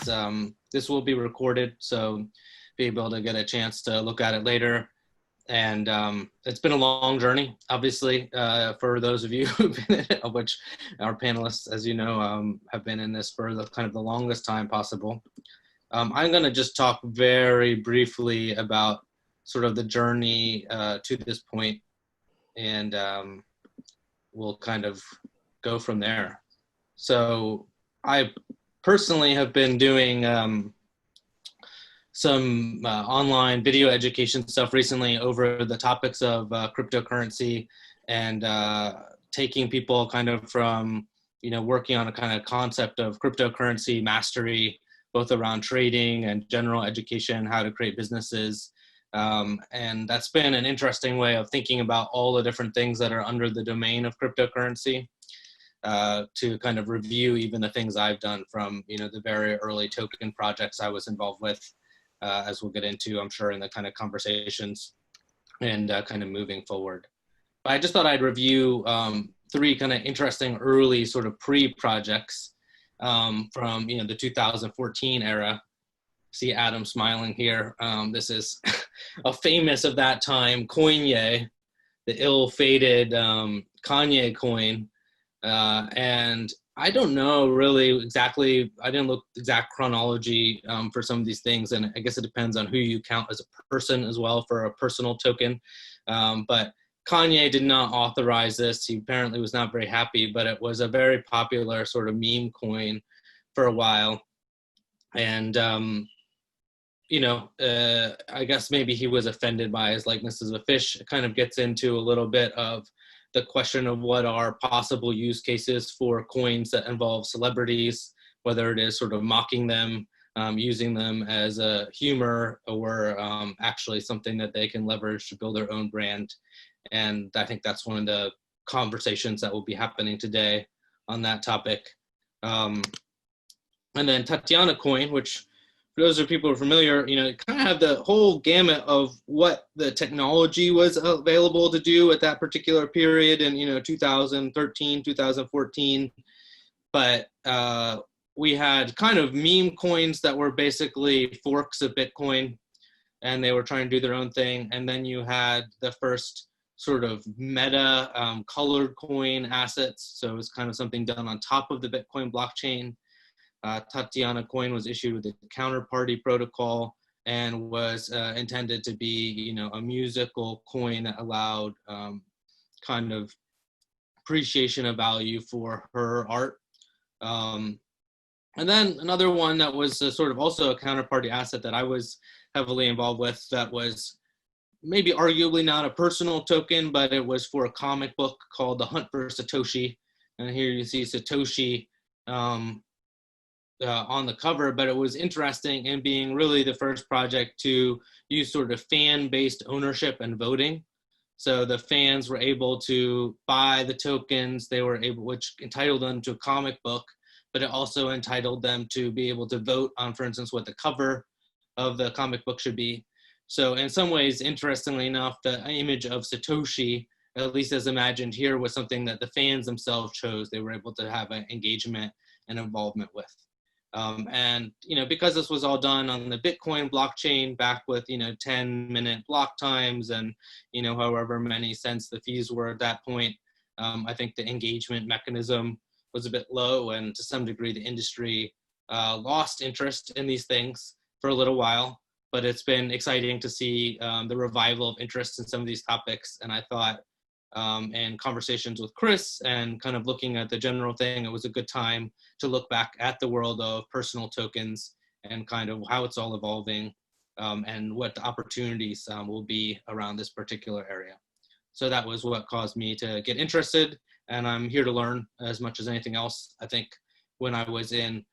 as this will be recorded, so be able to get a chance to look at it later. And it's been a long journey, obviously, for those of you who've been in it, of which our panelists, as you know, have been in this for the kind of the longest time possible. I'm going to just talk very briefly about sort of the journey to this point, and we'll kind of go from there. So I personally have been doing some online video education stuff recently over the topics of cryptocurrency, and taking people kind of from, you know, working on a kind of concept of cryptocurrency mastery, both around trading and general education, how to create businesses. And that's been an interesting way of thinking about all the different things that are under the domain of cryptocurrency, to kind of review even the things I've done from, you know, the very early token projects I was involved with, as we'll get into, I'm sure, in the kind of conversations, and kind of moving forward. But I just thought I'd review three kind of interesting early sort of pre-projects from, you know, the 2014 era. See Adam smiling here. This is a famous of that time, Kanye, the ill-fated Kanye coin. And I don't know really exactly, I didn't look exact chronology for some of these things, and I guess it depends on who you count as a person as well for a personal token. But Kanye did not authorize this. He apparently was not very happy, but it was a very popular sort of meme coin for a while. And, you know, I guess maybe he was offended by his likeness as a fish. It kind of gets into a little bit of the question of what are possible use cases for coins that involve celebrities, whether it is sort of mocking them, using them as a humor, or actually something that they can leverage to build their own brand. And I think that's one of the conversations that will be happening today on that topic. And then Tatiana coin, which for those of people who are familiar, you know, kind of have the whole gamut of what the technology was available to do at that particular period in, you know, 2013, 2014. But we had kind of meme coins that were basically forks of Bitcoin, and they were trying to do their own thing. And then you had the first sort of meta colored coin assets. So it was kind of something done on top of the Bitcoin blockchain. Tatiana coin was issued with a counterparty protocol and was intended to be, you know, a musical coin that allowed kind of appreciation of value for her art. And then another one that was sort of also a counterparty asset that I was heavily involved with, that was maybe arguably not a personal token, but it was for a comic book called The Hunt for Satoshi. And here you see Satoshi on the cover, but it was interesting in being really the first project to use sort of fan-based ownership and voting. So the fans were able to buy the tokens, they were able, which entitled them to a comic book, but it also entitled them to be able to vote on, for instance, what the cover of the comic book should be. So in some ways, interestingly enough, the image of Satoshi, at least as imagined here, was something that the fans themselves chose. They were able to have an engagement and involvement with. And, you know, because this was all done on the Bitcoin blockchain back with, you know, 10-minute block times and, you know, however many cents the fees were at that point, I think the engagement mechanism was a bit low, and to some degree the industry lost interest in these things for a little while. But it's been exciting to see the revival of interest in some of these topics. And I thought in conversations with Chris and kind of looking at the general thing, it was a good time to look back at the world of personal tokens and kind of how it's all evolving, and what the opportunities will be around this particular area. So that was what caused me to get interested, and I'm here to learn as much as anything else. I think when I was in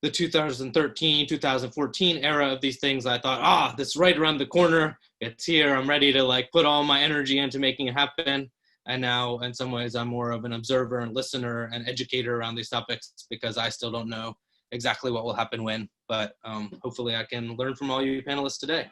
the 2013, 2014 era of these things, I thought, this is right around the corner. It's here. I'm ready to like put all my energy into making it happen. And now in some ways I'm more of an observer and listener and educator around these topics, because I still don't know exactly what will happen when, but hopefully I can learn from all you panelists today.